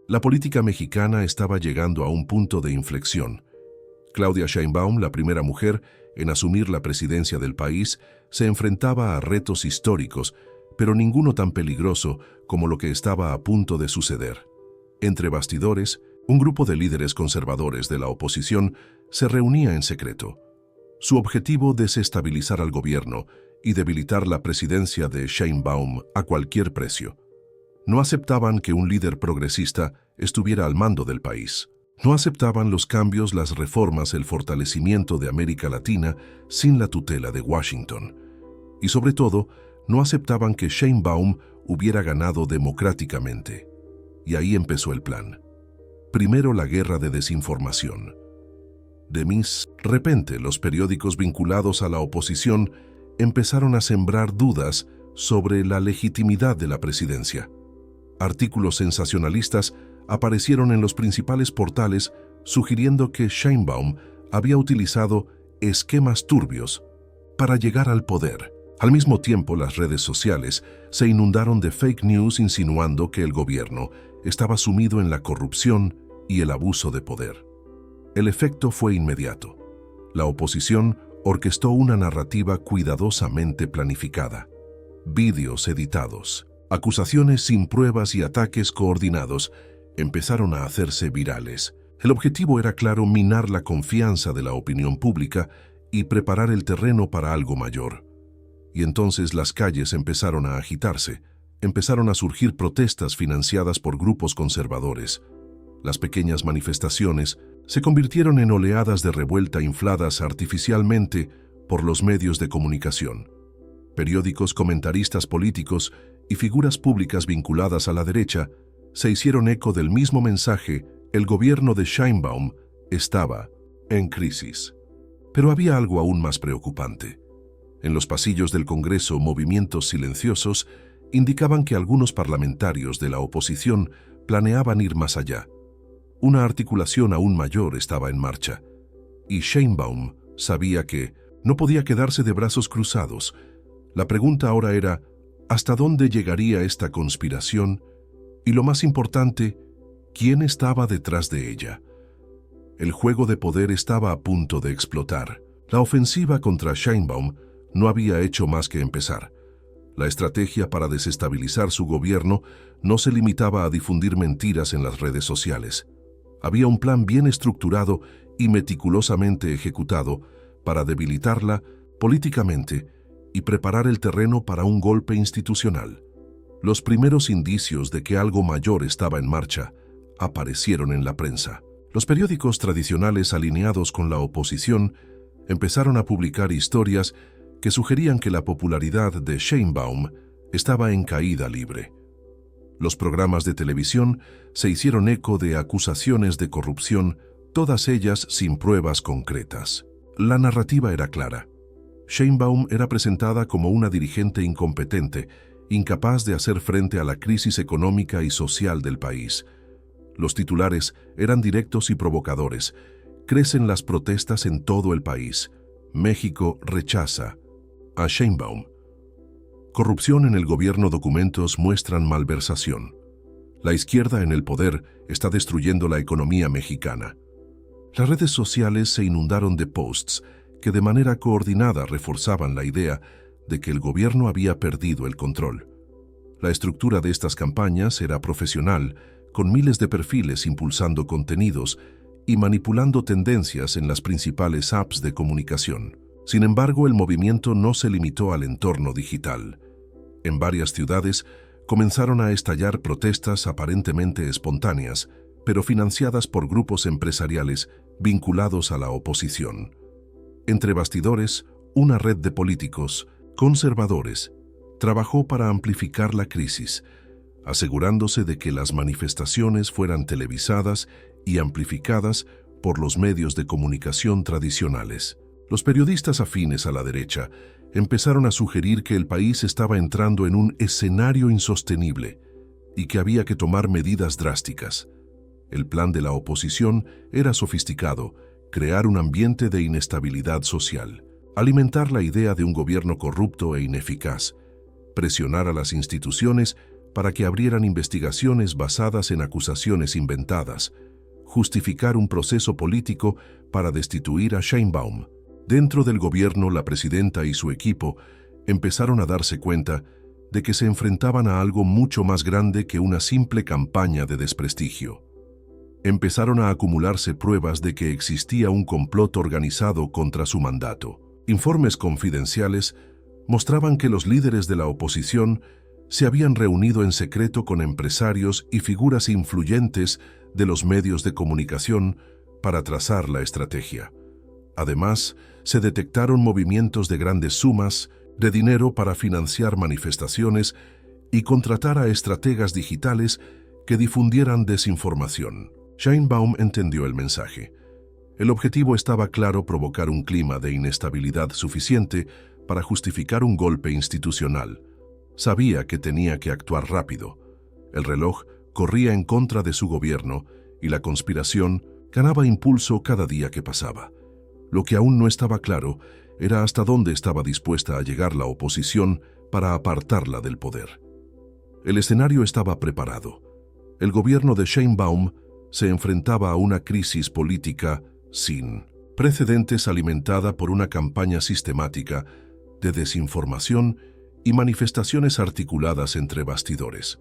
La política mexicana estaba llegando a un punto de inflexión. Claudia Sheinbaum, la primera mujer en asumir la presidencia del país, se enfrentaba a retos históricos, pero ninguno tan peligroso como lo que estaba a punto de suceder. Entre bastidores, un grupo de líderes conservadores de la oposición se reunía en secreto. Su objetivo, desestabilizar al gobierno y debilitar la presidencia de Sheinbaum a cualquier precio. No aceptaban que un líder progresista estuviera al mando del país. No aceptaban los cambios, las reformas, el fortalecimiento de América Latina sin la tutela de Washington. Y sobre todo, no aceptaban que Sheinbaum hubiera ganado democráticamente. Y ahí empezó el plan. Primero la guerra de desinformación. De repente, los periódicos vinculados a la oposición empezaron a sembrar dudas sobre la legitimidad de la presidencia. Artículos sensacionalistas aparecieron en los principales portales sugiriendo que Sheinbaum había utilizado esquemas turbios para llegar al poder. Al mismo tiempo, las redes sociales se inundaron de fake news insinuando que el gobierno estaba sumido en la corrupción y el abuso de poder. El efecto fue inmediato. La oposición orquestó una narrativa cuidadosamente planificada. Vídeos editados, acusaciones sin pruebas y ataques coordinados empezaron a hacerse virales. El objetivo era claro: minar la confianza de la opinión pública y preparar el terreno para algo mayor. Y entonces las calles empezaron a agitarse, empezaron a surgir protestas financiadas por grupos conservadores. Las pequeñas manifestaciones se convirtieron en oleadas de revuelta infladas artificialmente por los medios de comunicación. Periódicos, comentaristas políticos y figuras públicas vinculadas a la derecha se hicieron eco del mismo mensaje: el gobierno de Sheinbaum estaba en crisis. Pero había algo aún más preocupante. En los pasillos del Congreso, movimientos silenciosos indicaban que algunos parlamentarios de la oposición planeaban ir más allá. Una articulación aún mayor estaba en marcha, y Sheinbaum sabía que no podía quedarse de brazos cruzados. La pregunta ahora era: ¿hasta dónde llegaría esta conspiración? Y lo más importante, ¿quién estaba detrás de ella? El juego de poder estaba a punto de explotar. La ofensiva contra Sheinbaum no había hecho más que empezar. La estrategia para desestabilizar su gobierno no se limitaba a difundir mentiras en las redes sociales. Había un plan bien estructurado y meticulosamente ejecutado para debilitarla políticamente y preparar el terreno para un golpe institucional. Los primeros indicios de que algo mayor estaba en marcha aparecieron en la prensa. Los periódicos tradicionales alineados con la oposición empezaron a publicar historias que sugerían que la popularidad de Sheinbaum estaba en caída libre. Los programas de televisión se hicieron eco de acusaciones de corrupción, todas ellas sin pruebas concretas. La narrativa era clara. Sheinbaum era presentada como una dirigente incompetente, incapaz de hacer frente a la crisis económica y social del país. Los titulares eran directos y provocadores. Crecen las protestas en todo el país. México rechaza a Sheinbaum. Corrupción en el gobierno. Documentos muestran malversación. La izquierda en el poder está destruyendo la economía mexicana. Las redes sociales se inundaron de posts que de manera coordinada reforzaban la idea de que el gobierno había perdido el control. La estructura de estas campañas era profesional, con miles de perfiles impulsando contenidos y manipulando tendencias en las principales apps de comunicación. Sin embargo, el movimiento no se limitó al entorno digital. En varias ciudades comenzaron a estallar protestas aparentemente espontáneas, pero financiadas por grupos empresariales vinculados a la oposición. Entre bastidores, una red de políticos conservadores trabajó para amplificar la crisis, asegurándose de que las manifestaciones fueran televisadas y amplificadas por los medios de comunicación tradicionales. Los periodistas afines a la derecha empezaron a sugerir que el país estaba entrando en un escenario insostenible y que había que tomar medidas drásticas. El plan de la oposición era sofisticado: crear un ambiente de inestabilidad social, alimentar la idea de un gobierno corrupto e ineficaz, presionar a las instituciones para que abrieran investigaciones basadas en acusaciones inventadas, justificar un proceso político para destituir a Sheinbaum. Dentro del gobierno, la presidenta y su equipo empezaron a darse cuenta de que se enfrentaban a algo mucho más grande que una simple campaña de desprestigio. Empezaron a acumularse pruebas de que existía un complot organizado contra su mandato. Informes confidenciales mostraban que los líderes de la oposición se habían reunido en secreto con empresarios y figuras influyentes de los medios de comunicación para trazar la estrategia. Además, se detectaron movimientos de grandes sumas de dinero para financiar manifestaciones y contratar a estrategas digitales que difundieran desinformación. Sheinbaum entendió el mensaje. El objetivo estaba claro: provocar un clima de inestabilidad suficiente para justificar un golpe institucional. Sabía que tenía que actuar rápido. El reloj corría en contra de su gobierno y la conspiración ganaba impulso cada día que pasaba. Lo que aún no estaba claro era hasta dónde estaba dispuesta a llegar la oposición para apartarla del poder. El escenario estaba preparado. El gobierno de Sheinbaum se enfrentaba a una crisis política sin precedentes, alimentada por una campaña sistemática de desinformación y manifestaciones articuladas entre bastidores.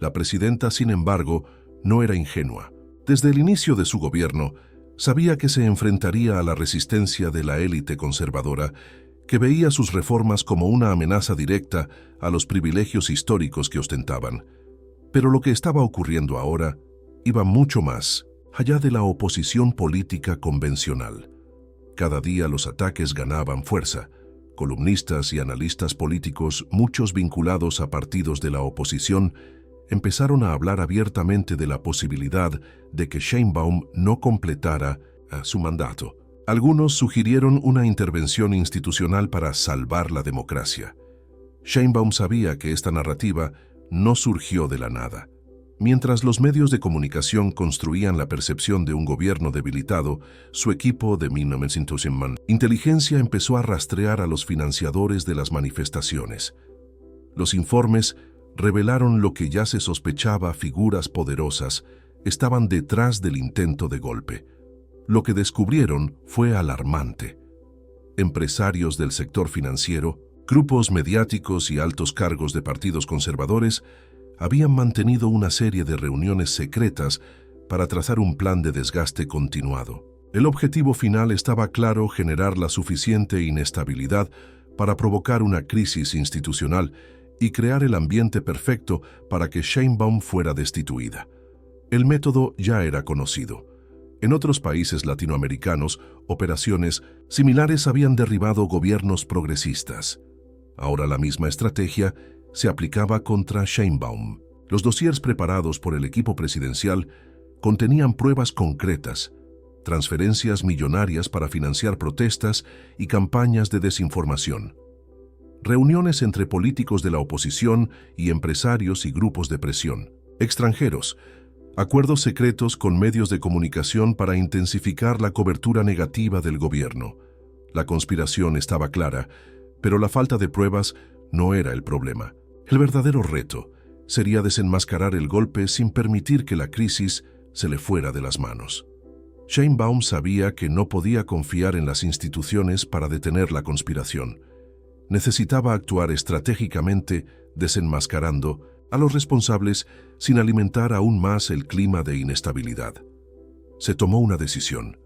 La presidenta, sin embargo, no era ingenua. Desde el inicio de su gobierno, sabía que se enfrentaría a la resistencia de la élite conservadora, que veía sus reformas como una amenaza directa a los privilegios históricos que ostentaban. Pero lo que estaba ocurriendo ahora iba mucho más allá de la oposición política convencional. Cada día los ataques ganaban fuerza. Columnistas y analistas políticos, muchos vinculados a partidos de la oposición, empezaron a hablar abiertamente de la posibilidad de que Sheinbaum no completara su mandato. Algunos sugirieron una intervención institucional para salvar la democracia. Sheinbaum sabía que esta narrativa no surgió de la nada. Mientras los medios de comunicación construían la percepción de un gobierno debilitado, su equipo de inteligencia empezó a rastrear a los financiadores de las manifestaciones. Los informes revelaron lo que ya se sospechaba: figuras poderosas estaban detrás del intento de golpe. Lo que descubrieron fue alarmante. Empresarios del sector financiero, grupos mediáticos y altos cargos de partidos conservadores habían mantenido una serie de reuniones secretas para trazar un plan de desgaste continuado. El objetivo final estaba claro: generar la suficiente inestabilidad para provocar una crisis institucional y crear el ambiente perfecto para que Sheinbaum fuera destituida. El método ya era conocido. En otros países latinoamericanos, operaciones similares habían derribado gobiernos progresistas. Ahora la misma estrategia se aplicaba contra Sheinbaum. Los dossiers preparados por el equipo presidencial contenían pruebas concretas: transferencias millonarias para financiar protestas y campañas de desinformación, reuniones entre políticos de la oposición y empresarios y grupos de presión extranjeros, acuerdos secretos con medios de comunicación para intensificar la cobertura negativa del gobierno. La conspiración estaba clara, pero la falta de pruebas no era el problema. El verdadero reto sería desenmascarar el golpe sin permitir que la crisis se le fuera de las manos. Sheinbaum sabía que no podía confiar en las instituciones para detener la conspiración. Necesitaba actuar estratégicamente, desenmascarando a los responsables sin alimentar aún más el clima de inestabilidad. Se tomó una decisión.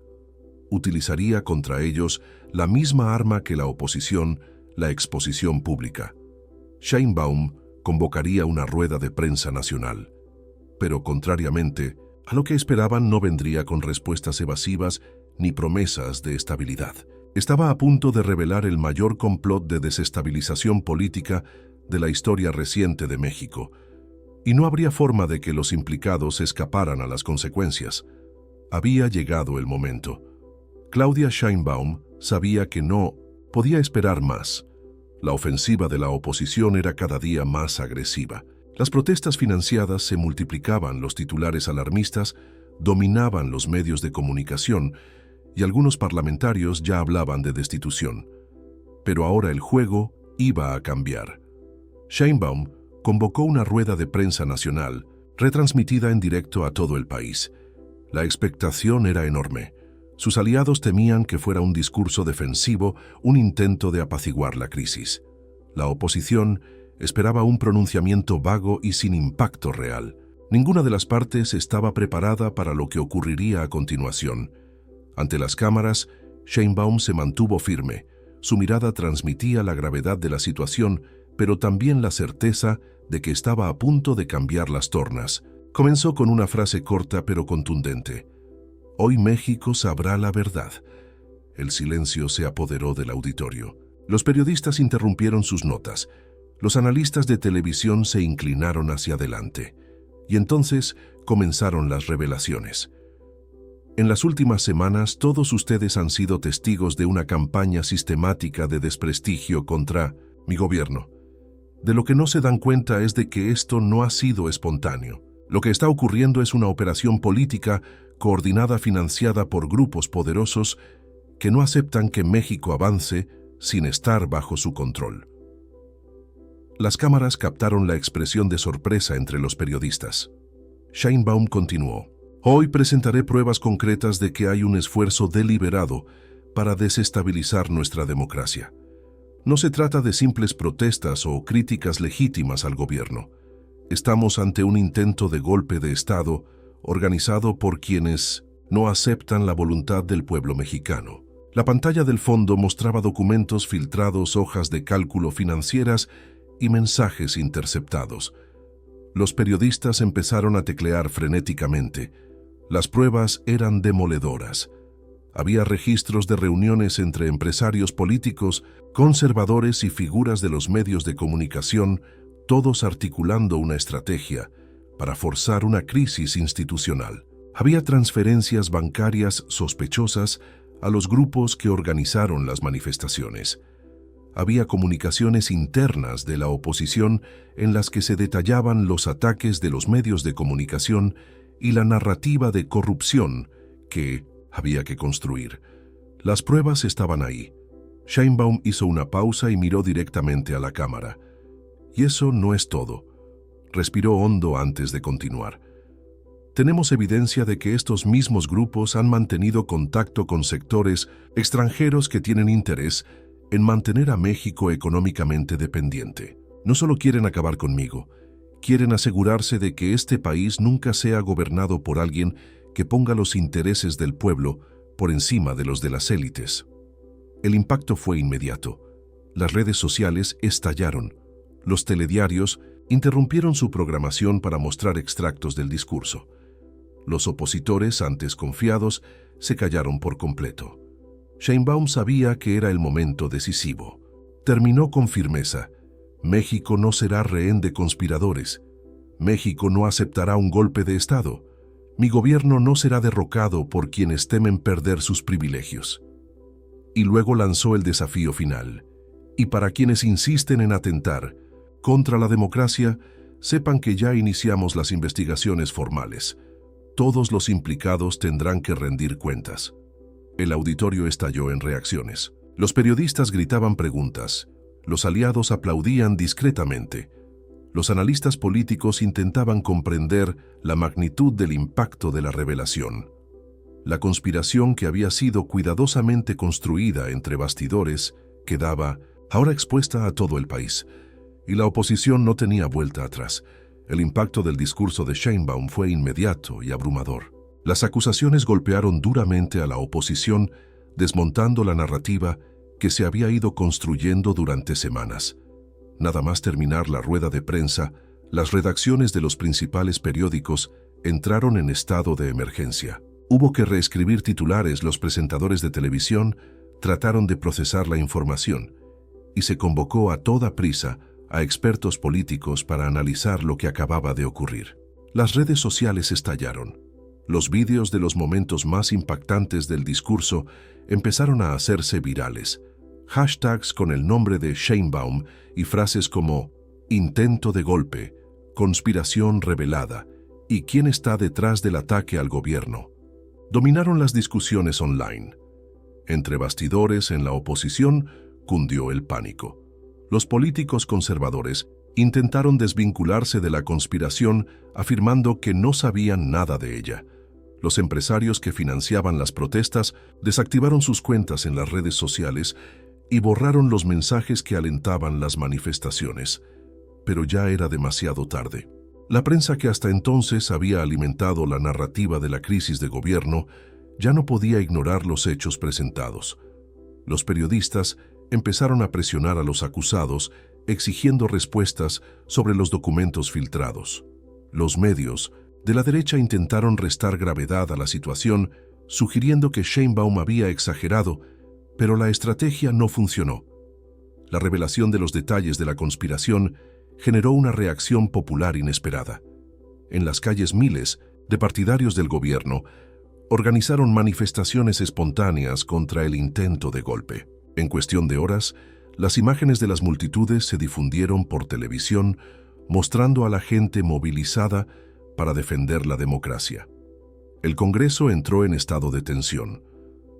Utilizaría contra ellos la misma arma que la oposición: la exposición pública. Sheinbaum convocaría una rueda de prensa nacional. Pero contrariamente a lo que esperaban, no vendría con respuestas evasivas ni promesas de estabilidad. Estaba a punto de revelar el mayor complot de desestabilización política de la historia reciente de México, y no habría forma de que los implicados escaparan a las consecuencias. Había llegado el momento. Claudia Sheinbaum sabía que no podía esperar más. La ofensiva de la oposición era cada día más agresiva. Las protestas financiadas se multiplicaban, los titulares alarmistas dominaban los medios de comunicación y algunos parlamentarios ya hablaban de destitución. Pero ahora el juego iba a cambiar. Sheinbaum convocó una rueda de prensa nacional, retransmitida en directo a todo el país. La expectación era enorme. Sus aliados temían que fuera un discurso defensivo, un intento de apaciguar la crisis. La oposición esperaba un pronunciamiento vago y sin impacto real. Ninguna de las partes estaba preparada para lo que ocurriría a continuación. Ante las cámaras, Sheinbaum se mantuvo firme. Su mirada transmitía la gravedad de la situación, pero también la certeza de que estaba a punto de cambiar las tornas. Comenzó con una frase corta pero contundente. Hoy México sabrá la verdad. El silencio se apoderó del auditorio. Los periodistas interrumpieron sus notas. Los analistas de televisión se inclinaron hacia adelante. Y entonces comenzaron las revelaciones. En las últimas semanas, todos ustedes han sido testigos de una campaña sistemática de desprestigio contra mi gobierno. De lo que no se dan cuenta es de que esto no ha sido espontáneo. Lo que está ocurriendo es una operación política coordinada, financiada por grupos poderosos que no aceptan que México avance sin estar bajo su control. Las cámaras captaron la expresión de sorpresa entre los periodistas. Sheinbaum continuó. Hoy presentaré pruebas concretas de que hay un esfuerzo deliberado para desestabilizar nuestra democracia. No se trata de simples protestas o críticas legítimas al gobierno. Estamos ante un intento de golpe de Estado organizado por quienes no aceptan la voluntad del pueblo mexicano. La pantalla del fondo mostraba documentos filtrados, hojas de cálculo financieras y mensajes interceptados. Los periodistas empezaron a teclear frenéticamente. Las pruebas eran demoledoras. Había registros de reuniones entre empresarios políticos, conservadores y figuras de los medios de comunicación, todos articulando una estrategia para forzar una crisis institucional. Había transferencias bancarias sospechosas a los grupos que organizaron las manifestaciones. Había comunicaciones internas de la oposición en las que se detallaban los ataques de los medios de comunicación y la narrativa de corrupción que había que construir. Las pruebas estaban ahí. Sheinbaum hizo una pausa y miró directamente a la cámara. Y eso no es todo. Respiró hondo antes de continuar. Tenemos evidencia de que estos mismos grupos han mantenido contacto con sectores extranjeros que tienen interés en mantener a México económicamente dependiente. No solo quieren acabar conmigo, quieren asegurarse de que este país nunca sea gobernado por alguien que ponga los intereses del pueblo por encima de los de las élites. El impacto fue inmediato. Las redes sociales estallaron. Los telediarios interrumpieron su programación para mostrar extractos del discurso. Los opositores, antes confiados, se callaron por completo. Sheinbaum sabía que era el momento decisivo. Terminó con firmeza. México no será rehén de conspiradores. México no aceptará un golpe de Estado. Mi gobierno no será derrocado por quienes temen perder sus privilegios. Y luego lanzó el desafío final. Y para quienes insisten en atentar contra la democracia, sepan que ya iniciamos las investigaciones formales. Todos los implicados tendrán que rendir cuentas. El auditorio estalló en reacciones. Los periodistas gritaban preguntas. Los aliados aplaudían discretamente. Los analistas políticos intentaban comprender la magnitud del impacto de la revelación. La conspiración que había sido cuidadosamente construida entre bastidores quedaba ahora expuesta a todo el país. Y la oposición no tenía vuelta atrás. El impacto del discurso de Sheinbaum fue inmediato y abrumador. Las acusaciones golpearon duramente a la oposición, desmontando la narrativa que se había ido construyendo durante semanas. Nada más terminar la rueda de prensa, las redacciones de los principales periódicos entraron en estado de emergencia. Hubo que reescribir titulares, los presentadores de televisión trataron de procesar la información y se convocó a toda prisa a expertos políticos para analizar lo que acababa de ocurrir. Las redes sociales estallaron. Los vídeos de los momentos más impactantes del discurso empezaron a hacerse virales. Hashtags con el nombre de Sheinbaum y frases como intento de golpe, conspiración revelada y quién está detrás del ataque al gobierno dominaron las discusiones online. Entre bastidores en la oposición cundió el pánico. Los políticos conservadores Intentaron desvincularse de la conspiración afirmando que no sabían nada de ella. Los empresarios que financiaban las protestas desactivaron sus cuentas en las redes sociales y borraron los mensajes que alentaban las manifestaciones. Pero ya era demasiado tarde. La prensa que hasta entonces había alimentado la narrativa de la crisis de gobierno ya no podía ignorar los hechos presentados. Los periodistas empezaron a presionar a los acusados, exigiendo respuestas sobre los documentos filtrados. Los medios de la derecha intentaron restar gravedad a la situación, sugiriendo que Sheinbaum había exagerado, pero la estrategia no funcionó. La revelación de los detalles de la conspiración generó una reacción popular inesperada. En las calles miles de partidarios del gobierno organizaron manifestaciones espontáneas contra el intento de golpe. En cuestión de horas, las imágenes de las multitudes se difundieron por televisión, mostrando a la gente movilizada para defender la democracia. El Congreso entró en estado de tensión.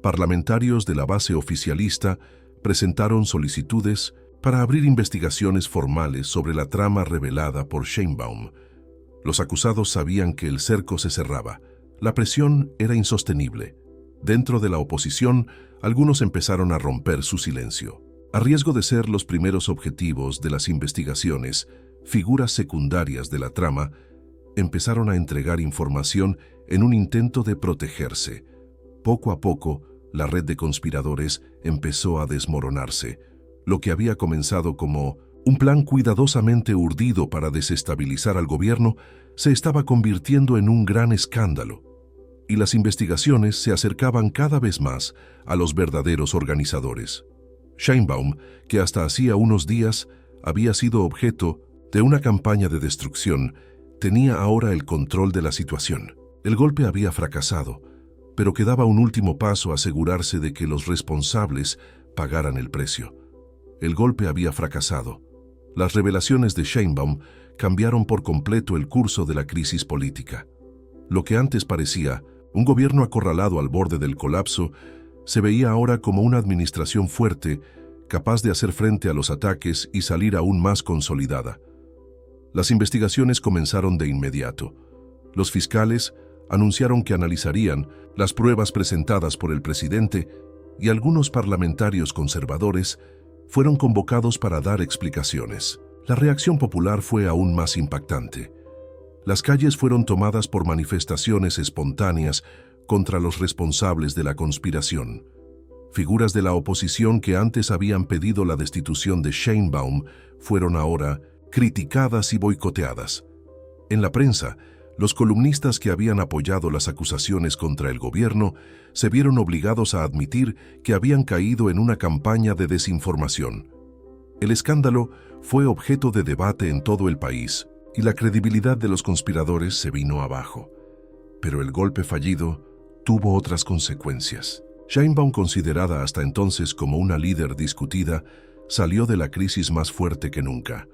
Parlamentarios de la base oficialista presentaron solicitudes para abrir investigaciones formales sobre la trama revelada por Sheinbaum. Los acusados sabían que el cerco se cerraba. La presión era insostenible. Dentro de la oposición, algunos empezaron a romper su silencio. A riesgo de ser los primeros objetivos de las investigaciones, figuras secundarias de la trama empezaron a entregar información en un intento de protegerse. Poco a poco, la red de conspiradores empezó a desmoronarse. Lo que había comenzado como un plan cuidadosamente urdido para desestabilizar al gobierno se estaba convirtiendo en un gran escándalo, y las investigaciones se acercaban cada vez más a los verdaderos organizadores. Sheinbaum, que hasta hacía unos días había sido objeto de una campaña de destrucción, tenía ahora el control de la situación. El golpe había fracasado, pero quedaba un último paso: asegurarse de que los responsables pagaran el precio. El golpe había fracasado. Las revelaciones de Sheinbaum cambiaron por completo el curso de la crisis política. Lo que antes parecía un gobierno acorralado al borde del colapso se veía ahora como una administración fuerte, capaz de hacer frente a los ataques y salir aún más consolidada. Las investigaciones comenzaron de inmediato. Los fiscales anunciaron que analizarían las pruebas presentadas por el presidente, y algunos parlamentarios conservadores fueron convocados para dar explicaciones. La reacción popular fue aún más impactante. Las calles fueron tomadas por manifestaciones espontáneas contra los responsables de la conspiración. Figuras de la oposición que antes habían pedido la destitución de Sheinbaum fueron ahora criticadas y boicoteadas. En la prensa, los columnistas que habían apoyado las acusaciones contra el gobierno se vieron obligados a admitir que habían caído en una campaña de desinformación. El escándalo fue objeto de debate en todo el país y la credibilidad de los conspiradores se vino abajo. Pero el golpe fallido tuvo otras consecuencias. Sheinbaum, considerada hasta entonces como una líder discutida, salió de la crisis más fuerte que nunca.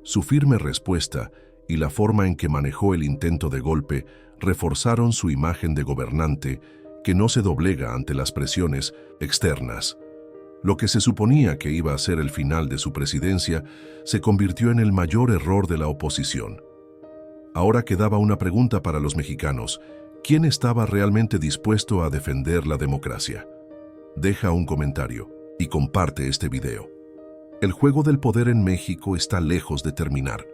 Su firme respuesta y la forma en que manejó el intento de golpe reforzaron su imagen de gobernante que no se doblega ante las presiones externas. Lo que se suponía que iba a ser el final de su presidencia se convirtió en el mayor error de la oposición. Ahora quedaba una pregunta para los mexicanos: ¿quién estaba realmente dispuesto a defender la democracia? Deja un comentario y comparte este video. El juego del poder en México está lejos de terminar.